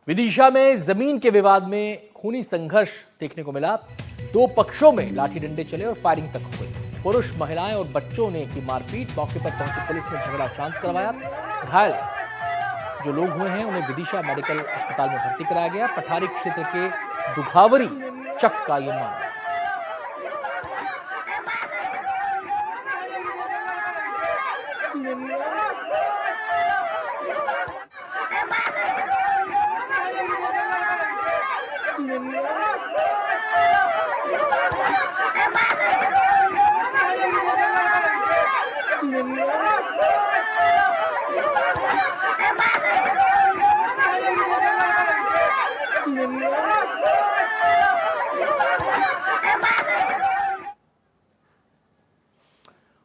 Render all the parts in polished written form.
विदिशा में जमीन के विवाद में खूनी संघर्ष देखने को मिला। दो पक्षों में लाठी डंडे चले और फायरिंग तक हो गई। पुरुष, महिलाएं और बच्चों ने की मारपीट। मौके पर पहुंची पुलिस ने झगड़ा शांत करवाया। घायल जो लोग हुए हैं उन्हें विदिशा मेडिकल अस्पताल में भर्ती कराया गया। पठारी क्षेत्र के दुखावरी चक का यह मामला।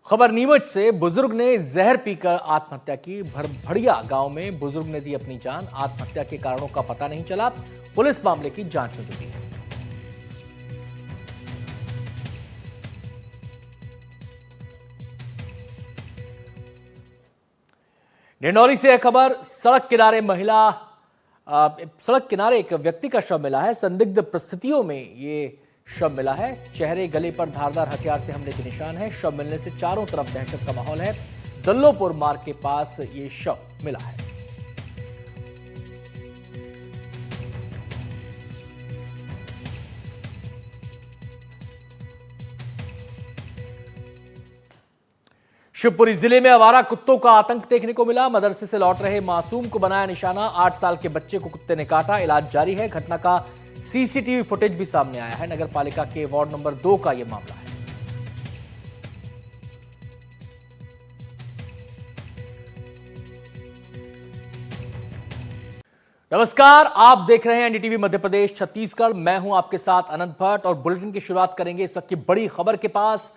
खबर नीमच से। बुजुर्ग ने जहर पीकर आत्महत्या की। भरभड़िया गांव में बुजुर्ग ने दी अपनी जान। आत्महत्या के कारणों का पता नहीं चला। पुलिस मामले की जांच में जुटी है। डिंडौरी से खबर। सड़क किनारे एक व्यक्ति का शव मिला है। संदिग्ध परिस्थितियों में ये शव मिला है। चेहरे, गले पर धारदार हथियार से हमले के निशान है। शव मिलने से चारों तरफ दहशत का माहौल है। दल्लोपुर मार्ग के पास ये शव मिला है। शिवपुरी जिले में आवारा कुत्तों का आतंक देखने को मिला। मदरसे से लौट रहे मासूम को बनाया निशाना। 8 साल के बच्चे को कुत्ते ने काटा। इलाज जारी है। घटना का सीसीटीवी फुटेज भी सामने आया है। नगर पालिका के वार्ड नंबर 2 का यह मामला है। नमस्कार, आप देख रहे हैं एनडीटीवी मध्य प्रदेश छत्तीसगढ़। मैं हूं आपके साथ अनंत भट्ट और बुलेटिन की शुरुआत करेंगे इस वक्त की बड़ी खबर के पास।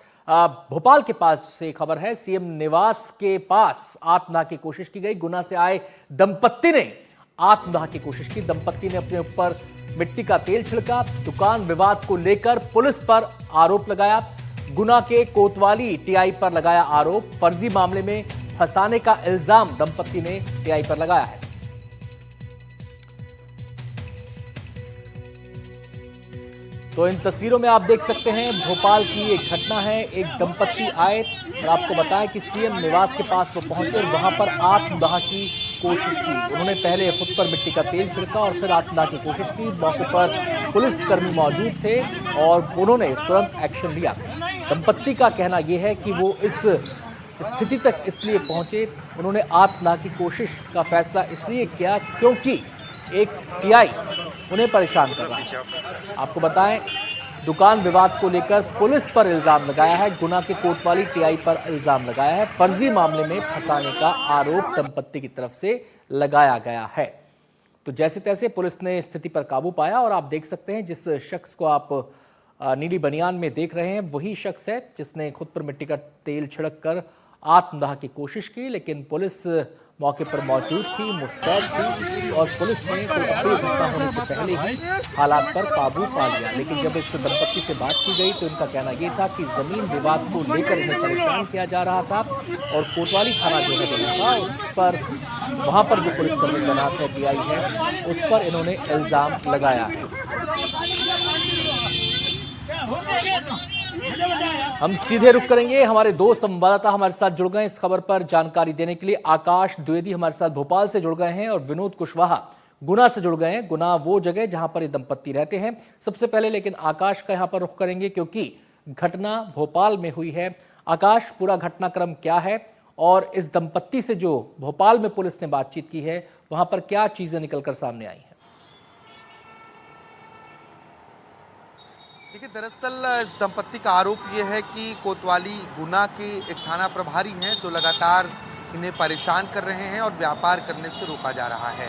भोपाल के पास से खबर है। सीएम निवास के पास आत्मदाह की कोशिश की गई। गुना से आए दंपत्ति ने आत्मदाह की कोशिश की। दंपत्ति ने अपने ऊपर मिट्टी का तेल छिड़का। दुकान विवाद को लेकर पुलिस पर आरोप लगाया। गुना के कोतवाली टीआई पर लगाया आरोप। फर्जी मामले में फंसाने का इल्जाम दंपत्ति ने टीआई पर लगाया है। तो इन तस्वीरों में आप देख सकते हैं भोपाल की एक घटना है। एक दंपत्ति आए और आपको बताया कि सीएम निवास के पास वो पहुंचे और वहां पर आत्मदाह की कोशिश की। उन्होंने पहले खुद पर मिट्टी का तेल छिड़का और फिर आत्मदाह की कोशिश की। मौके पर पुलिसकर्मी मौजूद थे और उन्होंने तुरंत एक्शन लिया। दंपत्ति का कहना यह है कि वो इस स्थिति तक इसलिए पहुंचे, उन्होंने आत्मदाह की कोशिश का फैसला इसलिए किया क्योंकि एक टीआई उन्हें परेशान कर रहा है। आपको बताएं, दुकान विवाद को लेकर पुलिस पर इल्जाम लगाया है। गुना के कोतवाली टीआई पर इल्जाम लगाया है। फर्जी मामले में फंसाने का आरोप दंपत्ति की तरफ से लगाया गया है। तो जैसे तैसे पुलिस ने स्थिति पर काबू पाया और आप देख सकते हैं जिस शख्स को आप नीली बनियान में देख रहे हैं वही शख्स है जिसने खुद पर मिट्टी का तेल छिड़क कर आत्मदाह की कोशिश की। लेकिन पुलिस मौके पर मौजूद थी, मुस्तैद थी और पुलिस ने कोई अप्रिय घटना होने से पहले ही हालात पर काबू पा लिया। लेकिन जब इस दंपत्ति से बात की गई तो इनका कहना यह था कि जमीन विवाद को लेकर इन्हें परेशान किया जा रहा था और कोतवाली थाना जो है था उस पर वहां पर जो पुलिसकर्मी तैनात है, टीआई है, उस पर इन्होंने इल्जाम लगाया है। हम सीधे रुख करेंगे। हमारे दो संवाददाता हमारे साथ जुड़ गए इस खबर पर जानकारी देने के लिए। आकाश द्विवेदी हमारे साथ भोपाल से जुड़ गए हैं और विनोद कुशवाहा गुना से जुड़ गए हैं। गुना वो जगह जहां पर ये दंपत्ति रहते हैं। सबसे पहले लेकिन आकाश का यहां पर रुख करेंगे क्योंकि घटना भोपाल में हुई है। आकाश, पूरा घटनाक्रम क्या है और इस दंपत्ति से जो भोपाल में पुलिस ने बातचीत की है वहां पर क्या चीजें निकलकर सामने आई हैं? देखिए, दरअसल इस दंपत्ति का आरोप ये है कि कोतवाली गुना के एक थाना प्रभारी हैं जो लगातार इन्हें परेशान कर रहे हैं और व्यापार करने से रोका जा रहा है।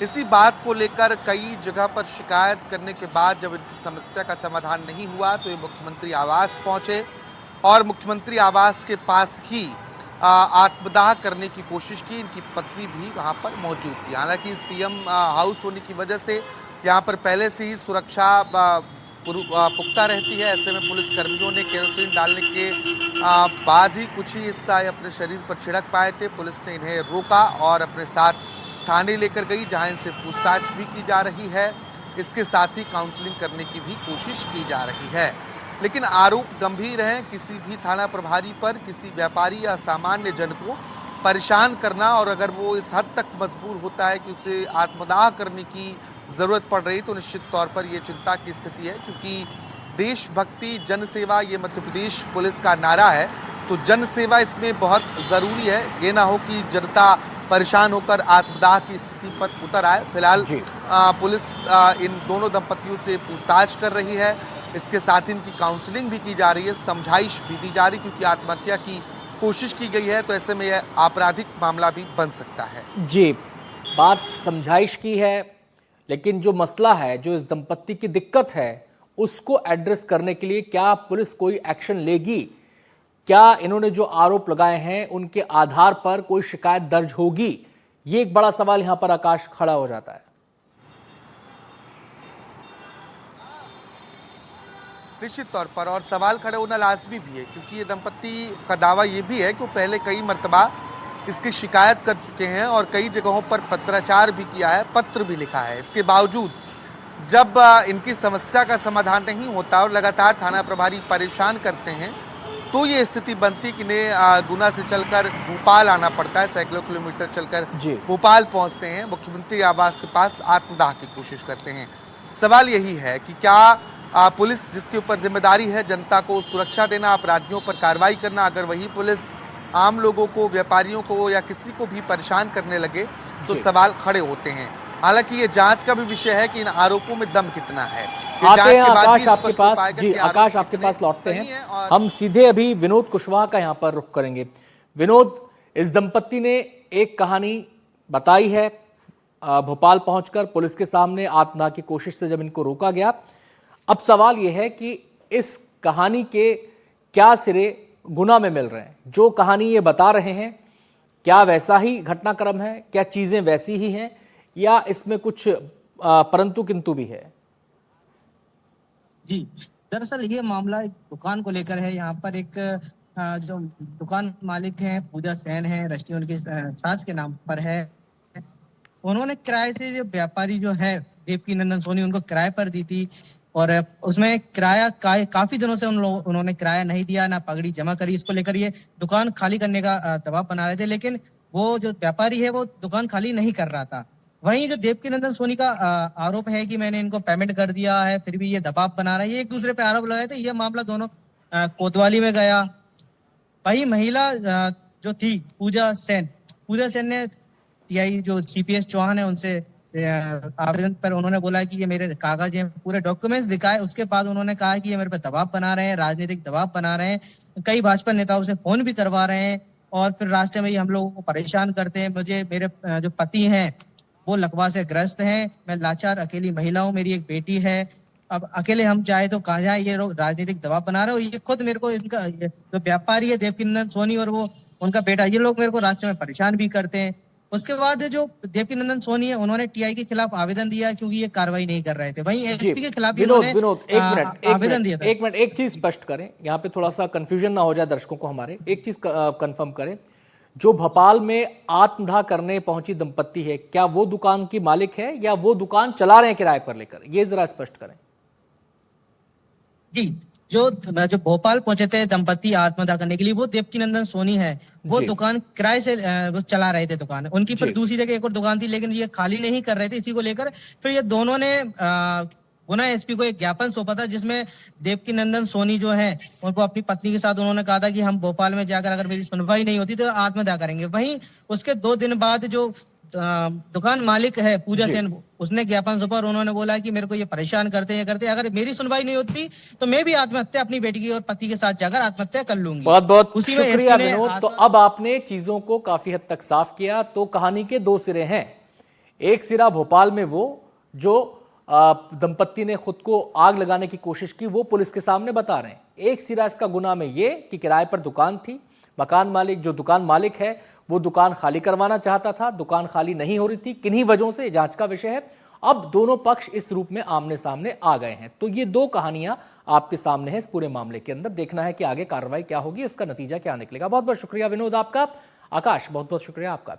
इसी बात को लेकर कई जगह पर शिकायत करने के बाद जब इनकी समस्या का समाधान नहीं हुआ तो ये मुख्यमंत्री आवास पहुंचे और मुख्यमंत्री आवास के पास ही आत्मदाह करने की कोशिश की। इनकी पत्नी भी वहाँ पर मौजूद थी। हालांकि सीएम हाउस होने की वजह से यहाँ पर पहले से ही सुरक्षा पुख्ता रहती है। ऐसे में पुलिस कर्मियों ने केरोसिन डालने के बाद ही कुछ ही हिस्सा अपने शरीर पर छिड़क पाए थे। पुलिस ने इन्हें रोका और अपने साथ थाने लेकर गई, जहां इनसे पूछताछ भी की जा रही है। इसके साथ ही काउंसलिंग करने की भी कोशिश की जा रही है। लेकिन आरोप गंभीर हैं। किसी भी थाना प्रभारी पर किसी व्यापारी या सामान्य जन को परेशान करना, और अगर वो इस हद तक मजबूर होता है कि उसे आत्मदाह करने की ज़रूरत पड़ रही, तो निश्चित तौर पर ये चिंता की स्थिति है। क्योंकि देशभक्ति, जनसेवा, ये मध्य प्रदेश पुलिस का नारा है, तो जनसेवा इसमें बहुत ज़रूरी है। ये ना हो कि जनता परेशान होकर आत्मदाह की स्थिति पर उतर आए। फिलहाल पुलिस इन दोनों दंपतियों से पूछताछ कर रही है। इसके साथ ही इनकी काउंसलिंग भी की जा रही है, समझाइश भी दी जा रही, क्योंकि आत्महत्या की कोशिश की गई है, तो ऐसे में यह आपराधिक मामला भी बन सकता है। जी, बात समझाइश की है, लेकिन जो मसला है, जो इस दंपत्ति की दिक्कत है, उसको एड्रेस करने के लिए क्या पुलिस कोई एक्शन लेगी? क्या इन्होंने जो आरोप लगाए हैं उनके आधार पर कोई शिकायत दर्ज होगी? ये एक बड़ा सवाल यहां पर आकाश खड़ा हो जाता है। निश्चित तौर पर, और सवाल खड़े होना लाजमी भी है, क्योंकि ये दंपत्ति का दावा ये भी है कि वो पहले कई मर्तबा इसकी शिकायत कर चुके हैं और कई जगहों पर पत्राचार भी किया है, पत्र भी लिखा है। इसके बावजूद जब इनकी समस्या का समाधान नहीं होता और लगातार थाना प्रभारी परेशान करते हैं, तो ये स्थिति बनती कि इन्हें गुना से चलकर भोपाल आना पड़ता है। सैकड़ों किलोमीटर चलकर भोपाल पहुंचते हैं, मुख्यमंत्री आवास के पास आत्मदाह की कोशिश करते हैं। सवाल यही है कि क्या पुलिस, जिसके ऊपर जिम्मेदारी है जनता को सुरक्षा देना, अपराधियों पर कार्रवाई करना, अगर वही पुलिस आम लोगों को, व्यापारियों को या किसी को भी परेशान करने लगे, तो सवाल खड़े होते हैं। हालांकि ये जांच का भी विषय है कि इन आरोपों में दम कितना है। आते हैं आकाश आपके पास। जी आकाश, आपके पास लौटते हैं। हम सीधे अभी विनोद कुशवाहा का यहाँ पर रुख करेंगे। विनोद, इस दंपत्ति ने एक कहानी बताई है, भोपाल पहुंचकर पुलिस के सामने आत्मदाह की कोशिश से जब इनको रोका गया। अब सवाल यह है कि इस कहानी के क्या सिरे गुना में मिल रहे हैं? जो कहानी ये बता रहे हैं, क्या वैसा ही घटनाक्रम है? क्या चीजें वैसी ही हैं या इसमें कुछ परंतु किंतु भी है? जी, दरअसल ये मामला एक दुकान को लेकर है। यहाँ पर एक जो दुकान मालिक हैं, पूजा सेन है, रजिस्ट्री उनकी सास के नाम पर है। उन्होंने किराए से, जो व्यापारी जो है देवकी नंदन सोनी, उनको किराए पर दी थी, और उसमें किराया काफी दिनों से उन्होंने किराया नहीं दिया, ना पगड़ी जमा करी। इसको लेकर ये दुकान खाली करने का दबाव बना रहे थे, लेकिन वो जो व्यापारी है वो दुकान खाली नहीं कर रहा था। वहीं जो देवकी नंदन सोनी का आरोप है कि मैंने इनको पेमेंट कर दिया है, फिर भी ये दबाव बना रहा है, ये एक दूसरे पे आरोप लगाए थे। ये मामला दोनों कोतवाली में गया। वही महिला जो थी पूजा सेन ने टीआई जो सीपीएस चौहान है उनसे आवेदन पर उन्होंने बोला कि ये मेरे कागज हैं, पूरे डॉक्यूमेंट्स दिखाए। उसके बाद उन्होंने कहा कि ये मेरे पे दबाव बना रहे हैं, राजनीतिक दबाव बना रहे हैं। कई भाजपा नेताओं से फोन भी करवा रहे हैं और फिर रास्ते में ही हम लोगों को परेशान करते हैं। मुझे, मेरे जो पति हैं वो लकवा से ग्रस्त हैं, मैं लाचार अकेली महिला हूँ, मेरी एक बेटी है। अब अकेले हम चाहे तो कहाँ जाए, ये लोग राजनीतिक दबाव बना रहे हो। ये खुद मेरे को, इनका जो व्यापारी है देवकी नंदन सोनी और वो उनका बेटा, ये लोग मेरे को रास्ते में परेशान भी करते हैं। उसके बाद जो देवकी नंदन सोनी है, उन्होंने टीआई के खिलाफ आवेदन दिया क्योंकि ये कार्रवाई नहीं कर रहे थे। वहीं एसपी के खिलाफ भी उन्होंने आवेदन दिया था। एक मिनट, एक चीज स्पष्ट करें, यहाँ पे थोड़ा सा कंफ्यूजन ना हो जाए दर्शकों को हमारे। एक चीज कंफर्म करें, जो भोपाल में आत्मदाह करने पहुंची दंपत्ति है, क्या वो दुकान की मालिक है या वो दुकान चला रहे हैं किराए पर लेकर? ये जरा स्पष्ट करें। जी, जो भोपाल पहुंचे थे दंपत्ति आत्मदाह करने के लिए, वो देवकी नंदन सोनी है। वो दुकान किराए से वो चला रहे थे दुकान। उनकी फिर दूसरी जगह एक और दुकान थी, लेकिन ये खाली नहीं कर रहे थे। इसी को लेकर फिर ये दोनों ने गुना एसपी को एक ज्ञापन सौंपा था, जिसमें देवकी नंदन सोनी जो है उनको अपनी पत्नी के साथ उन्होंने कहा था कि हम भोपाल में जाकर अगर मेरी सुनवाई नहीं होती तो आत्मदाह करेंगे। वहीं उसके 2 दिन बाद जो दुकान मालिक है पूजा सेन, उसने ज्ञापन सौंपा और उन्होंने बोला कि मेरे को ये परेशान करते हैं, अगर मेरी सुनवाई नहीं होती तो मैं भी आत्महत्या अपनी बेटी की और पति के साथ जाकर आत्महत्या कर लूंगी। बहुत बहुत शुक्रिया विनोद। तो अब आपने चीजों को काफी हद तक साफ किया। तो कहानी के 2 सिरे हैं। एक सिरा भोपाल में वो जो दंपत्ति ने खुद को आग लगाने की कोशिश की, वो पुलिस के सामने बता रहे हैं। एक सिरा इसका गुना में ये कि किराए पर दुकान थी, मकान मालिक, जो दुकान मालिक है, वो दुकान खाली करवाना चाहता था, दुकान खाली नहीं हो रही थी, किन्हीं वजहों से जांच का विषय है। अब दोनों पक्ष इस रूप में आमने सामने आ गए हैं। तो ये 2 कहानियां आपके सामने है इस पूरे मामले के अंदर। देखना है कि आगे कार्रवाई क्या होगी, उसका नतीजा क्या निकलेगा। बहुत बहुत शुक्रिया विनोद आपका। आकाश, बहुत बहुत शुक्रिया आपका।